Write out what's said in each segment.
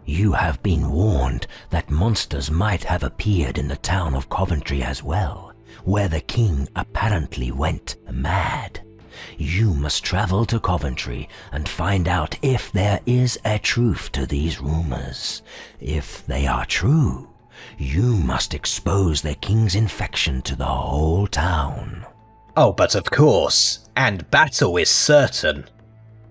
You have been warned that monsters might have appeared in the town of Coventry as well, where the king apparently went mad. You must travel to Coventry and find out if there is a truth to these rumors. If they are true, you must expose the king's infection to the whole town. Oh, but of course, and battle is certain.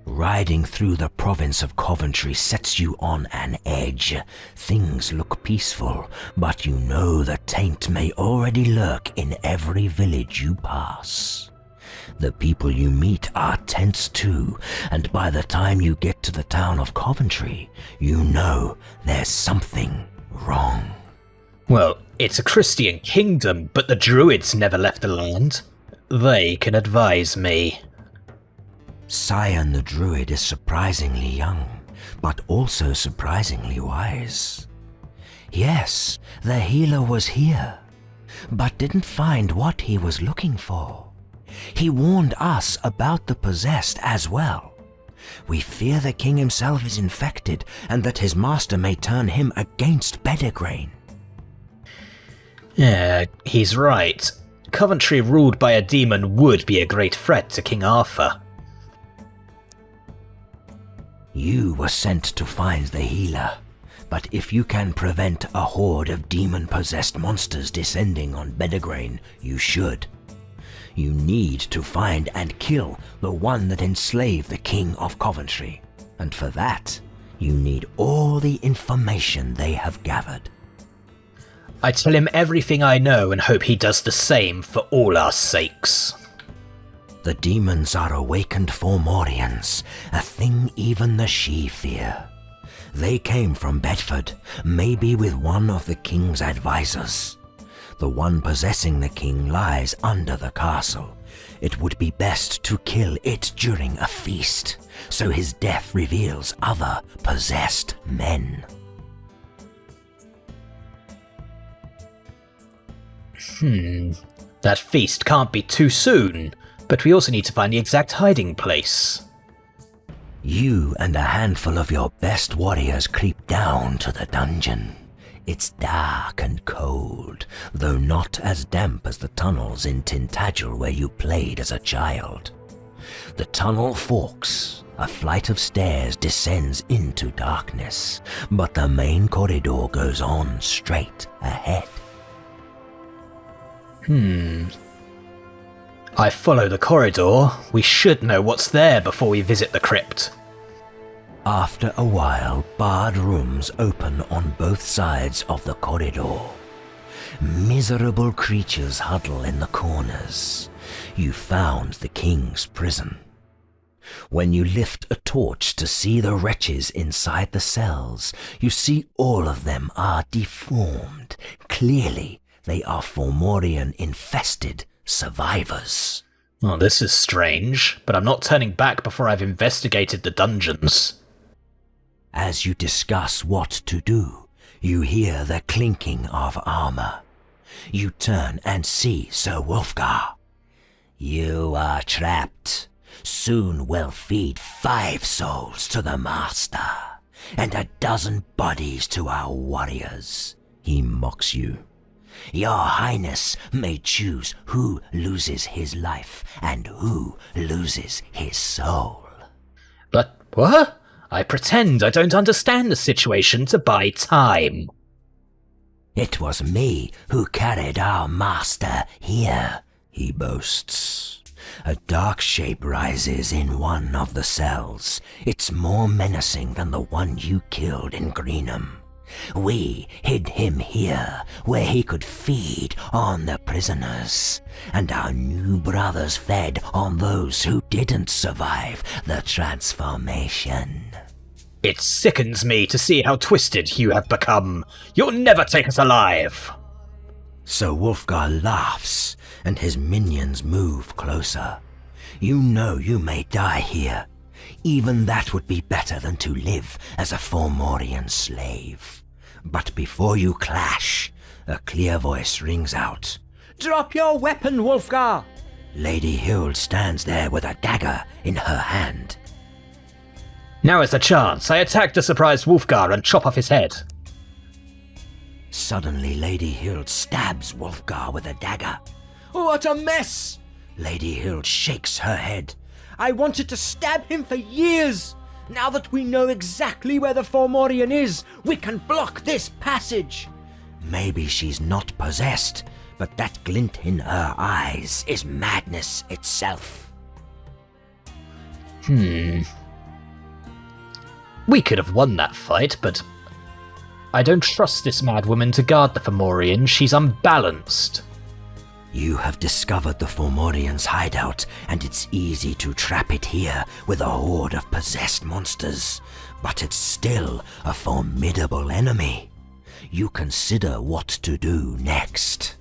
Riding through the province of Coventry sets you on an edge. Things look peaceful, but you know the taint may already lurk in every village you pass. The people you meet are tense too, and by the time you get to the town of Coventry, you know there's something wrong. Well, it's a Christian kingdom, but the Druids never left the land. They can advise me. Sion the Druid is surprisingly young, but also surprisingly wise. Yes, the healer was here, but didn't find what he was looking for. He warned us about the possessed as well. We fear the king himself is infected and that his master may turn him against Pendragon. Yeah, he's right. Coventry ruled by a demon would be a great threat to King Arthur. You were sent to find the healer, but if you can prevent a horde of demon-possessed monsters descending on Pendragon, you should. You need to find and kill the one that enslaved the King of Coventry, and for that, you need all the information they have gathered. I tell him everything I know and hope he does the same for all our sakes. The demons are awakened Fomorians, a thing even the She fear. They came from Bedford, maybe with one of the king's advisors. The one possessing the king lies under the castle. It would be best to kill it during a feast, so his death reveals other possessed men. That feast can't be too soon. But we also need to find the exact hiding place. You and a handful of your best warriors creep down to the dungeon. It's dark and cold, though not as damp as the tunnels in Tintagel where you played as a child. The tunnel forks. A flight of stairs descends into darkness, but the main corridor goes on straight ahead. I follow the corridor. We should know what's there before we visit the crypt. After a while, barred rooms open on both sides of the corridor. Miserable creatures huddle in the corners. You found the king's prison. When you lift a torch to see the wretches inside the cells, you see all of them are deformed. Clearly, they are Fomorian-infested survivors. Oh, this is strange, but I'm not turning back before I've investigated the dungeons. As you discuss what to do, you hear the clinking of armor. You turn and see Sir Wulfgar. You are trapped. Soon we'll feed 5 souls to the master, and a 12 bodies to our warriors. He mocks you. Your Highness may choose who loses his life and who loses his soul. But what? I pretend I don't understand the situation to buy time. It was me who carried our master here, he boasts. A dark shape rises in one of the cells. It's more menacing than the one you killed in Greenham. We hid him here, where he could feed on the prisoners, and our new brothers fed on those who didn't survive the transformation. It sickens me to see how twisted you have become. You'll never take us alive. So Wulfgar laughs, and his minions move closer. You know you may die here. Even that would be better than to live as a Fomorian slave. But before you clash, a clear voice rings out. Drop your weapon, Wulfgar! Lady Hild stands there with a dagger in her hand. Now is the chance. I attack the surprised Wulfgar and chop off his head. Suddenly, Lady Hild stabs Wulfgar with a dagger. What a mess! Lady Hild shakes her head. I wanted to stab him for years. Now that we know exactly where the Fomorian is, we can block this passage. Maybe she's not possessed, but that glint in her eyes is madness itself. We could have won that fight, but I don't trust this mad woman to guard the Fomorian. She's unbalanced. You have discovered the Fomorian's hideout, and it's easy to trap it here with a horde of possessed monsters, but it's still a formidable enemy. You consider what to do next.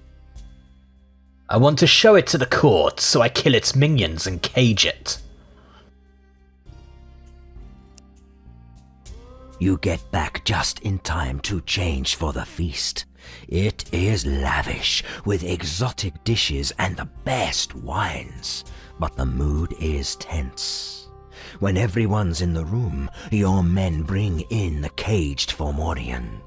I want to show it to the court, so I kill its minions and cage it. You get back just in time to change for the feast. It is lavish, with exotic dishes and the best wines, but the mood is tense. When everyone's in the room, your men bring in the caged Fomorian.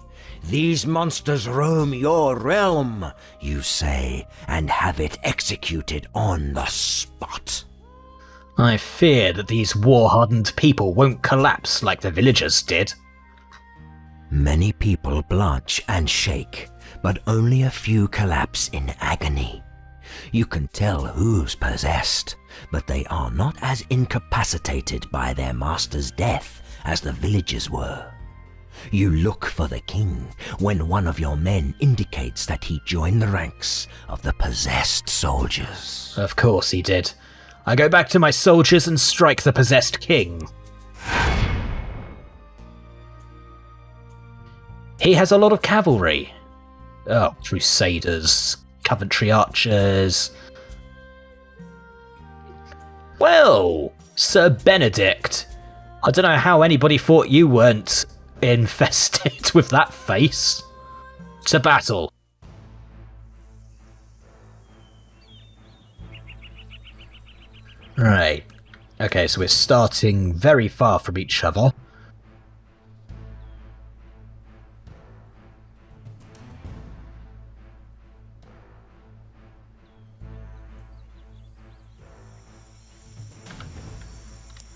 These monsters roam your realm, you say, and have it executed on the spot. I fear that these war-hardened people won't collapse like the villagers did. Many people blanch and shake, but only a few collapse in agony. You can tell who's possessed, but they are not as incapacitated by their master's death as the villagers were. You look for the king when one of your men indicates that he joined the ranks of the possessed soldiers. Of course he did. I go back to my soldiers and strike the possessed king. He has a lot of cavalry. Oh, crusaders, Coventry archers. Well, Sir Benedict, I don't know how anybody thought you weren't infested with that face. To battle. Right. Okay, so we're starting very far from each other.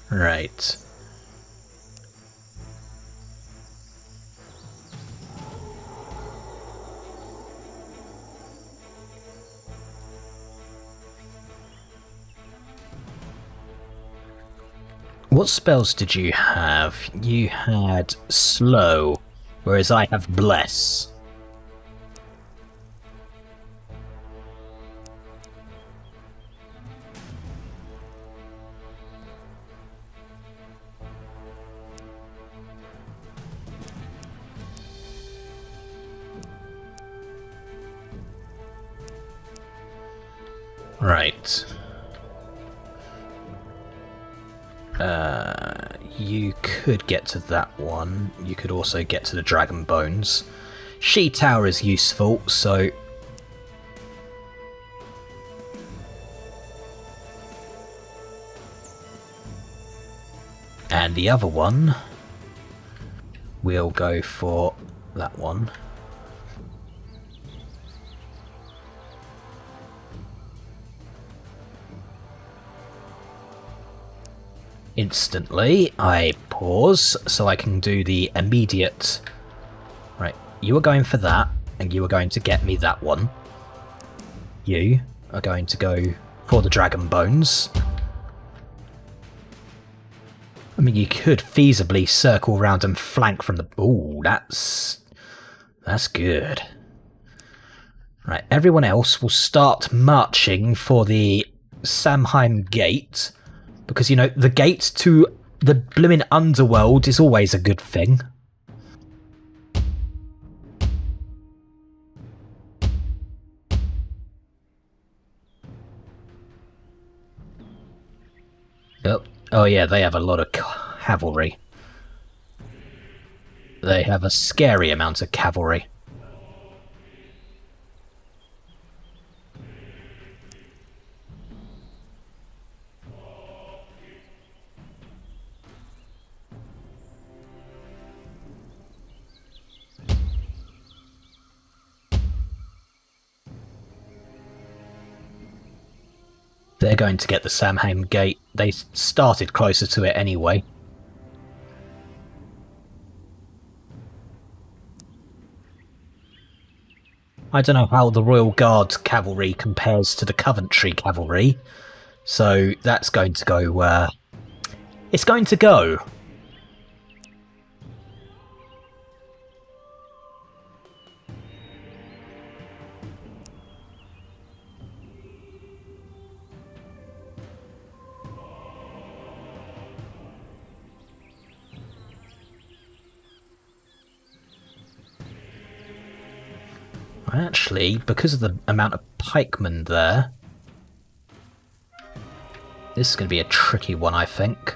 Right. What spells did you have? You had slow, whereas I have bless. Right. You could get to that one. You could also get to the dragon bones. She Tower is useful, so... And the other one, we'll go for that one. Instantly, I pause so I can do the immediate... Right, you are going for that, and you are going to get me that one. You are going to go for the dragon bones. I mean, you could feasibly circle around and flank from the... Ooh, that's good. Right, everyone else will start marching for the Samheim Gate. Because, you know, the gate to the blimmin' underworld is always a good thing. Oh yeah, they have a lot of cavalry. They have a scary amount of cavalry. They're going to get the Samhain Gate. They started closer to it anyway. I don't know how the Royal Guard cavalry compares to the Coventry cavalry, so that's going to go, it's going to go. Actually, because of the amount of pikemen there, this is going to be a tricky one, I think.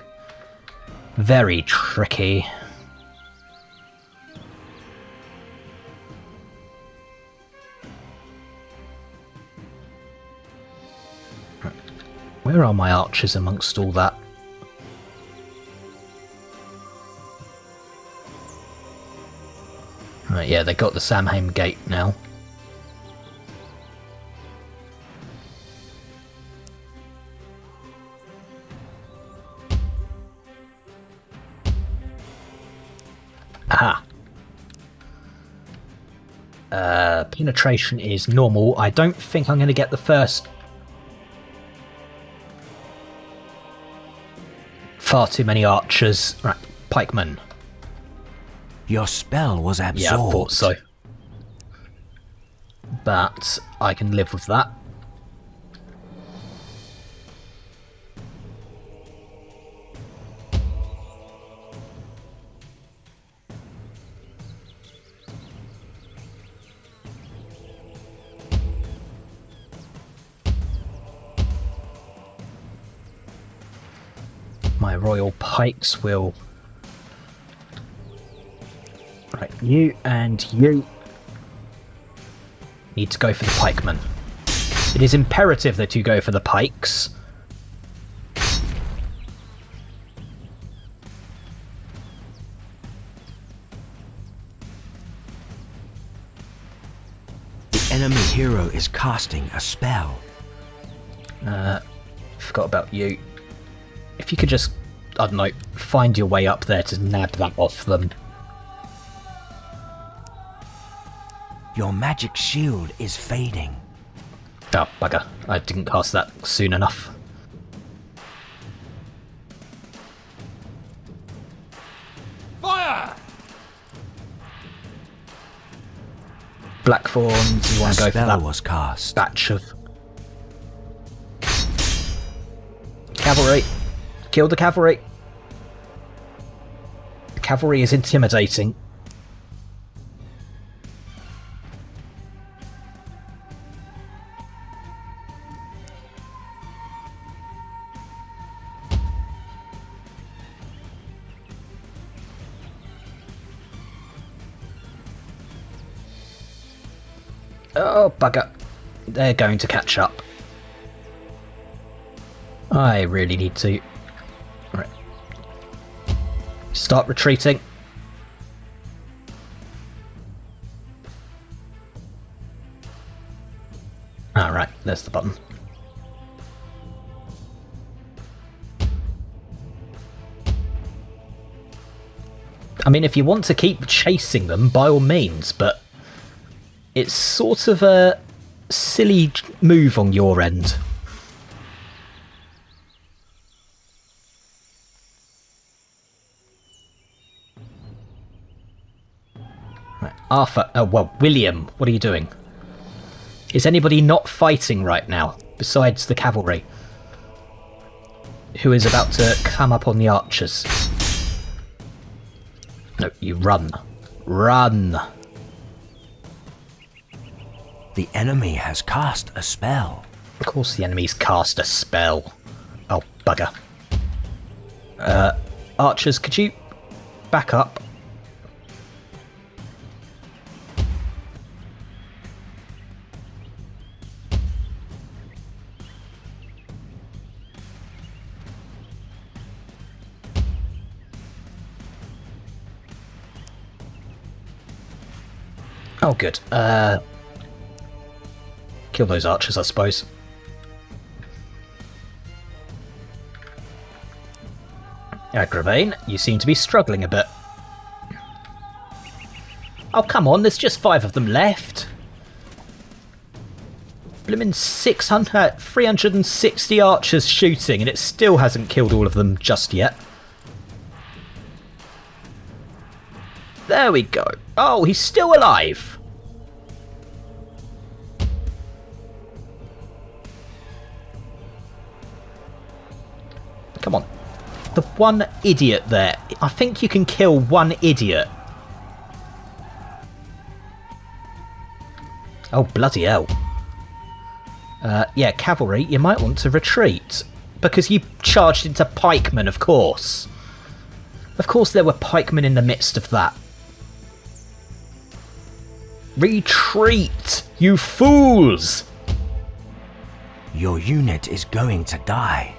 Very tricky. Where are my archers amongst all that? Right, yeah, they got the Samhain Gate now. Aha. Penetration is normal. I don't think I'm going to get the first. Far too many archers. Right, pikemen. Your spell was absorbed. Yeah, I thought so. But I can live with that. My royal pikes will... Right, you and you need to go for the pikemen. It is imperative that you go for the pikes. The enemy hero is casting a spell. Forgot about you. If you could just, I don't know, find your way up there to nab that off them. Your magic shield is fading. Oh, bugger. I didn't cast that soon enough. Fire! Blackthorns, you want to go for spell that was cast. batch of... Cavalry! Kill the cavalry! The cavalry is intimidating. Oh, bugger. They're going to catch up. I really need to... Right. Start retreating. Alright, there's the button. I mean, if you want to keep chasing them, by all means, but... It's sort of a silly move on your end. Right, Arthur, oh well, William, what are you doing? Is anybody not fighting right now, besides the cavalry? Who is about to come up on the archers? No, you run. Run! The enemy has cast a spell. Of course the enemy's cast a spell. Oh, bugger. Archers, could you back up? Oh, good. Kill those archers, I suppose. Agravain, you seem to be struggling a bit. Oh, come on, there's just 5 of them left. Blimmin' 360 archers shooting, and it still hasn't killed all of them just yet. There we go. Oh, he's still alive. Come on. The one idiot there. I think you can kill one idiot. Oh, bloody hell. Yeah, cavalry, you might want to retreat. Because you charged into pikemen, of course. Of course there were pikemen in the midst of that. Retreat, you fools! Your unit is going to die.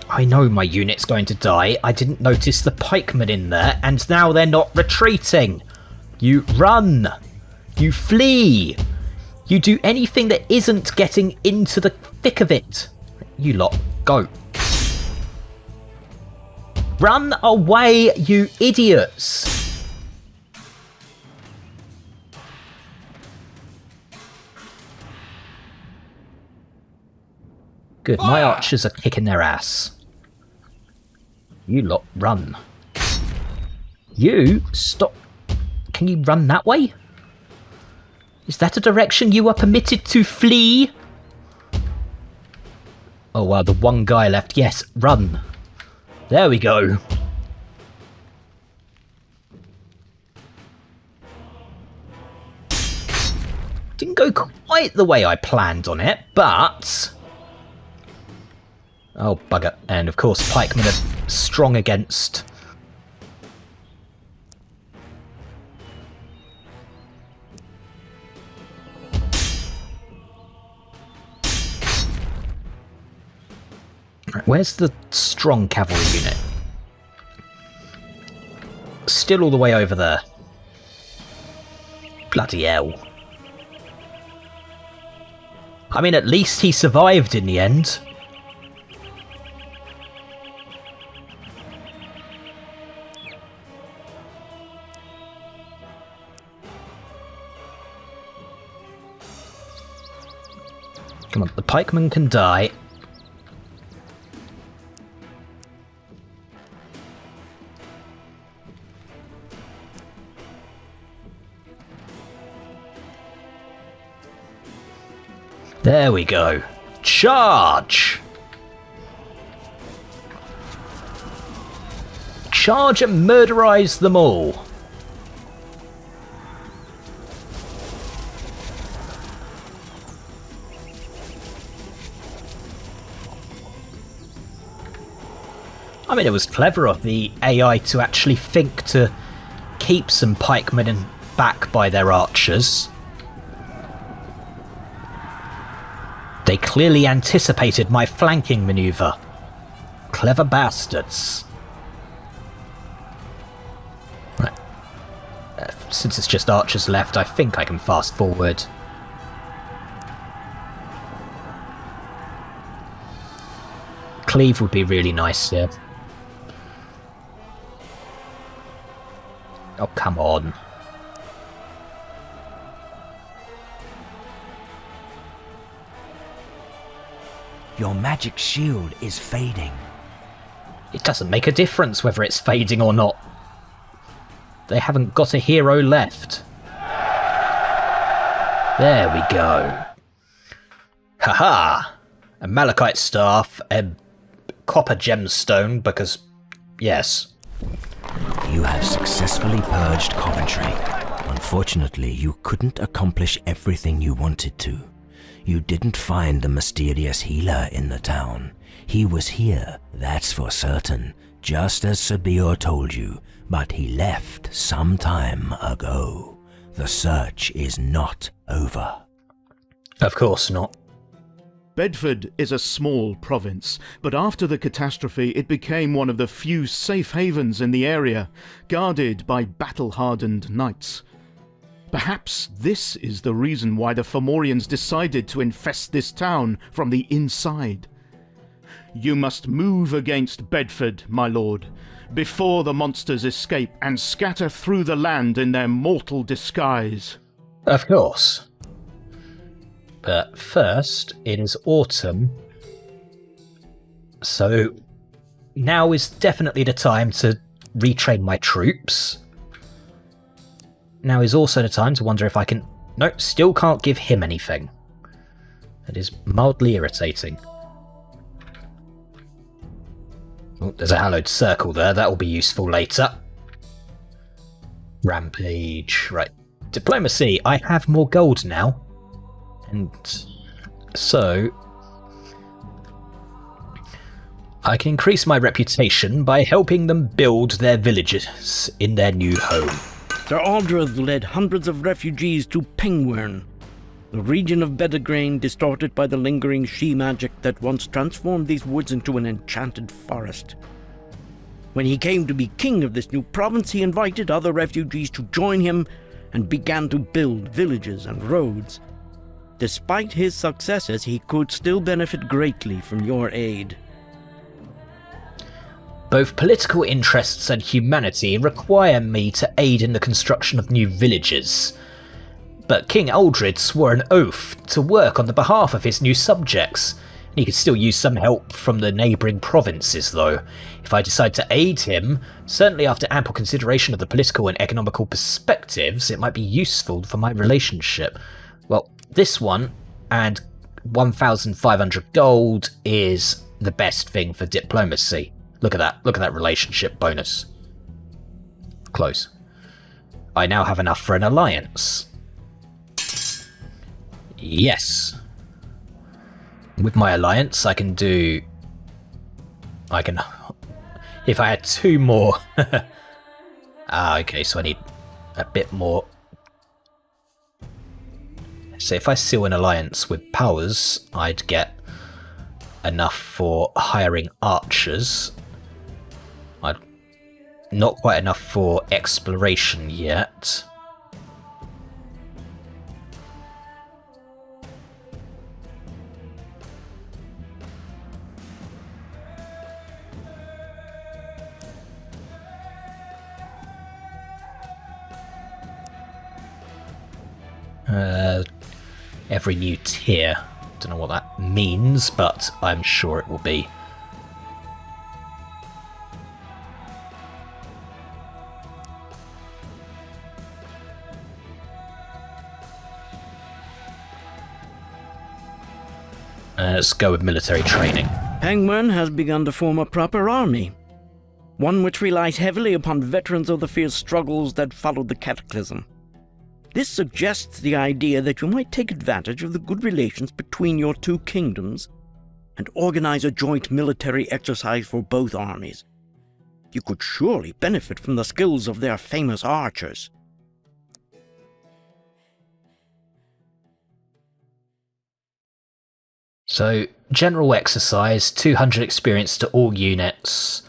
I know my unit's going to die. I didn't notice the pikemen in there, and now they're not retreating. You run. You flee. You do anything that isn't getting into the thick of it. You lot, go. Run away, you idiots. Good, my archers are kicking their ass. You lot, run. You, stop. Can you run that way? Is that a direction you are permitted to flee? Oh wow, the one guy left. Yes, run. There we go. Didn't go quite the way I planned on it, but... Oh, bugger. And of course, pikemen are strong against... Right, where's the strong cavalry unit? Still all the way over there. Bloody hell. I mean, at least he survived in the end. Come on, the pikeman can die. There we go. Charge! Charge and murderize them all. I mean, it was clever of the AI to actually think to keep some pikemen back by their archers. They clearly anticipated my flanking maneuver. Clever bastards. Right. Since it's just archers left, I think I can fast forward. Cleave would be really nice here. Oh, come on. Your magic shield is fading. It doesn't make a difference whether it's fading or not. They haven't got a hero left. There we go. Haha! A malachite staff, a copper gemstone, because, yes. You have successfully purged Coventry. Unfortunately, you couldn't accomplish everything you wanted to. You didn't find the mysterious healer in the town. He was here, that's for certain, just as Sabir told you, but he left some time ago. The search is not over. Of course not. Bedford is a small province, but after the catastrophe it became one of the few safe havens in the area, guarded by battle-hardened knights. Perhaps this is the reason why the Fomorians decided to infest this town from the inside. You must move against Bedford, my lord, before the monsters escape and scatter through the land in their mortal disguise. Of course. But first, it is autumn. So now is definitely the time to retrain my troops. Now is also the time to wonder if I can... Nope, still can't give him anything. That is mildly irritating. Oh, there's a hallowed circle there. That will be useful later. Rampage. Right. Diplomacy. I have more gold now. And so... I can increase my reputation by helping them build their villages in their new home. Sir Aldred led hundreds of refugees to Pengwern, the region of Bedegrain distorted by the lingering she magic that once transformed these woods into an enchanted forest. When he came to be king of this new province, he invited other refugees to join him and began to build villages and roads. Despite his successes, he could still benefit greatly from your aid. Both political interests and humanity require me to aid in the construction of new villages. But King Aldred swore an oath to work on the behalf of his new subjects, and he could still use some help from the neighbouring provinces though. If I decide to aid him, certainly after ample consideration of the political and economical perspectives, it might be useful for my relationship. Well, this one, and 1,500 gold, is the best thing for diplomacy. Look at that relationship bonus. Close. I now have enough for an alliance. Yes. With my alliance, I can... If I had 2 more... okay, so I need a bit more. So if I seal an alliance with powers, I'd get enough for hiring archers. Not quite enough for exploration yet. Every new tier. Don't know what that means, but I'm sure it will be. Let's go with military training. Pengwern has begun to form a proper army, one which relies heavily upon veterans of the fierce struggles that followed the Cataclysm. This suggests the idea that you might take advantage of the good relations between your 2 kingdoms and organize a joint military exercise for both armies. You could surely benefit from the skills of their famous archers. So, general exercise, 200 experience to all units.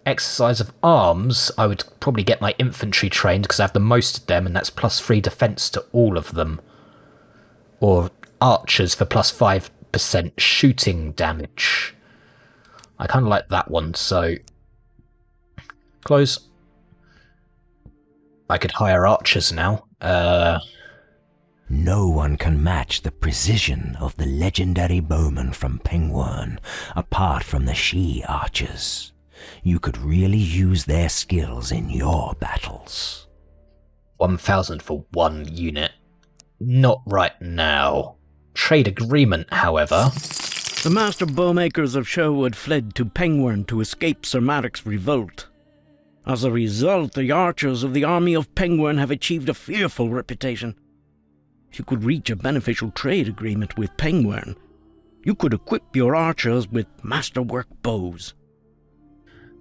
Exercise of arms, I would probably get my infantry trained because I have the most of them, and that's +3 defense to all of them. Or archers for +5% shooting damage. I kind of like that one, so... Close. I could hire archers now. No one can match the precision of the legendary bowmen from Pengwern, apart from the she-archers. You could really use their skills in your battles. 1,000 for 1 unit. Not right now. Trade agreement, however. The master bowmakers of Sherwood fled to Pengwern to escape Sir Maric's revolt. As a result, the archers of the army of Pengwern have achieved a fearful reputation. If you could reach a beneficial trade agreement with Pengwern, you could equip your archers with masterwork bows.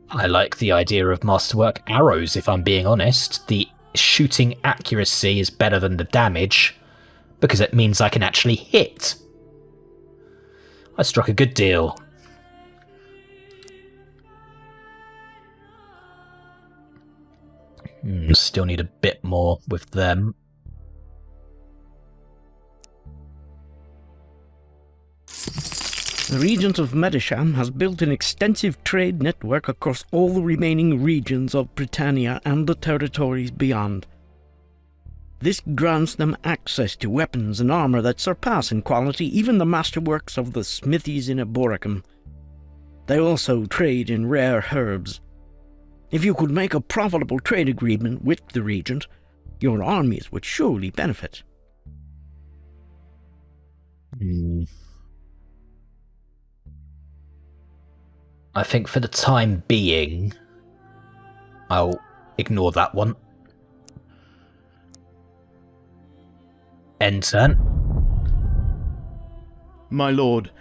I like the idea of masterwork arrows, if I'm being honest. The shooting accuracy is better than the damage, because it means I can actually hit. I struck a good deal. Still need a bit more with them. The Regent of Medisham has built an extensive trade network across all the remaining regions of Britannia and the territories beyond. This grants them access to weapons and armor that surpass in quality even the masterworks of the smithies in Eboracum. They also trade in rare herbs. If you could make a profitable trade agreement with the Regent, your armies would surely benefit. I think for the time being, I'll ignore that one. End turn. My lord,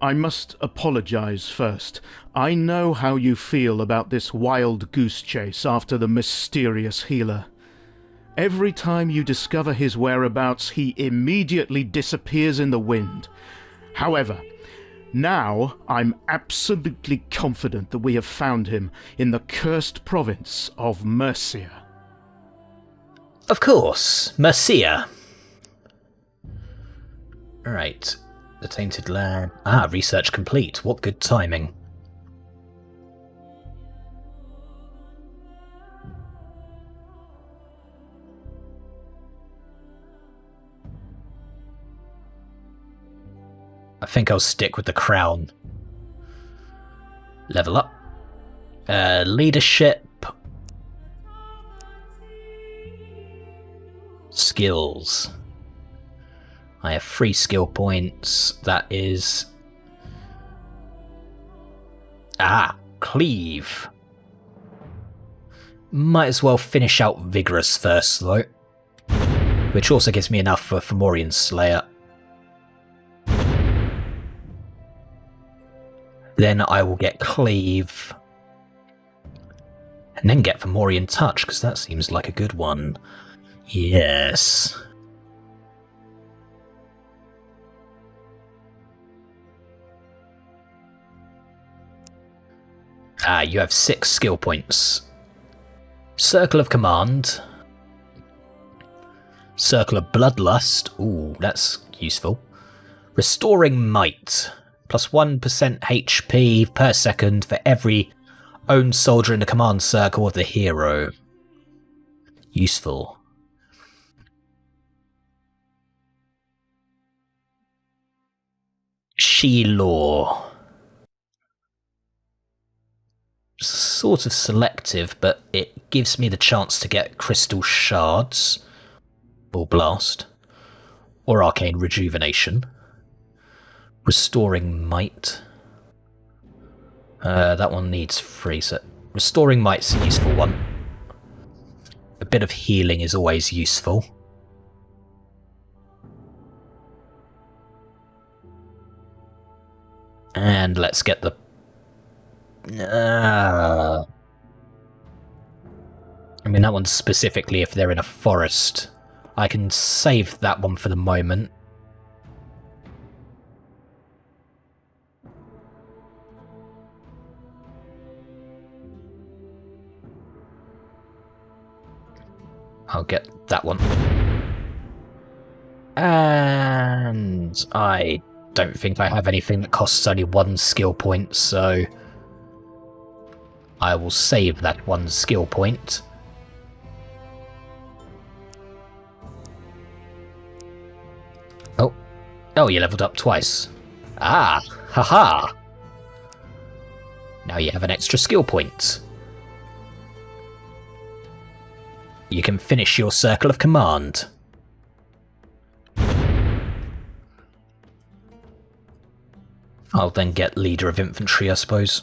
I must apologize first. I know how you feel about this wild goose chase after the mysterious healer. Every time you discover his whereabouts, he immediately disappears in the wind. However, now I'm absolutely confident that we have found him in the cursed province of Mercia. Of course, Mercia. Alright, the Tainted Land. Research complete. What good timing. I think I'll stick with the crown. Level up. Leadership. Skills. I have 3 skill points. That is... Cleave. Might as well finish out Vigorous first, though. Which also gives me enough for Fomorian Slayer. Then I will get Cleave. And then get Fomorian Touch, because that seems like a good one. Yes. You have 6 skill points. Circle of Command. Circle of Bloodlust. Ooh, that's useful. Restoring Might. Plus 1% HP per second for every owned soldier in the command circle of the hero. Useful. She-Law. Sort of selective, but it gives me the chance to get Crystal Shards, or Blast, or Arcane Rejuvenation. Restoring Might. That one needs 3, so Restoring Might's a useful one. A bit of healing is always useful. And let's get the... I mean, that one's specifically if they're in a forest. I can save that one for the moment. I'll get that one. And I don't think I have anything that costs only 1 skill point, so I will save that 1 skill point. Oh, you leveled up twice. Haha! Now you have an extra skill point. You can finish your Circle of Command. I'll then get Leader of Infantry, I suppose.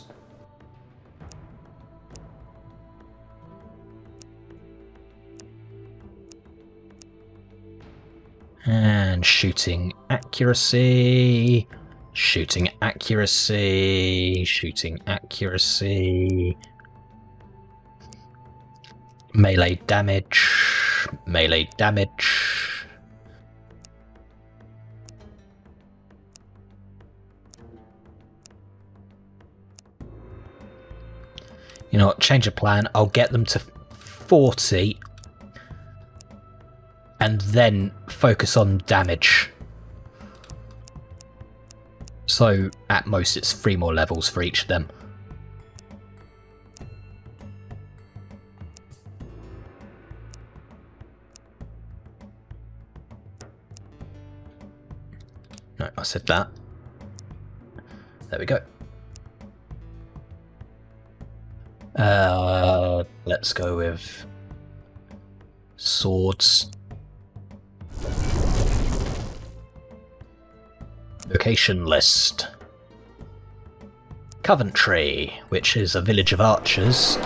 And shooting accuracy, shooting accuracy, shooting accuracy, melee damage, melee damage. You know what, change of plan, I'll get them to 40 and then focus on damage. So So at most it's 3 more levels for each of them. No, I said that. There we go. Let's go with swords. Location list. Coventry, which is a village of archers.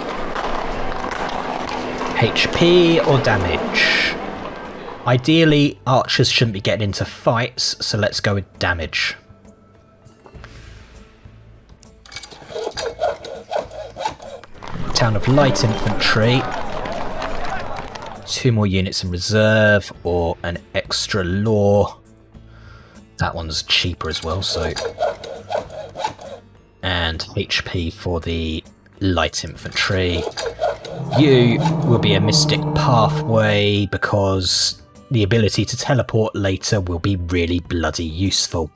HP or damage? Ideally, archers shouldn't be getting into fights, so let's go with damage. Town of light infantry. 2 more units in reserve, or an extra law. That one's cheaper as well, so... And HP for the light infantry. You will be a mystic pathway, because the ability to teleport later will be really bloody useful.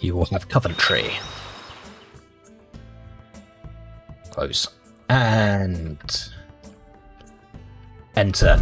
You will have Coventry. Close. And... enter.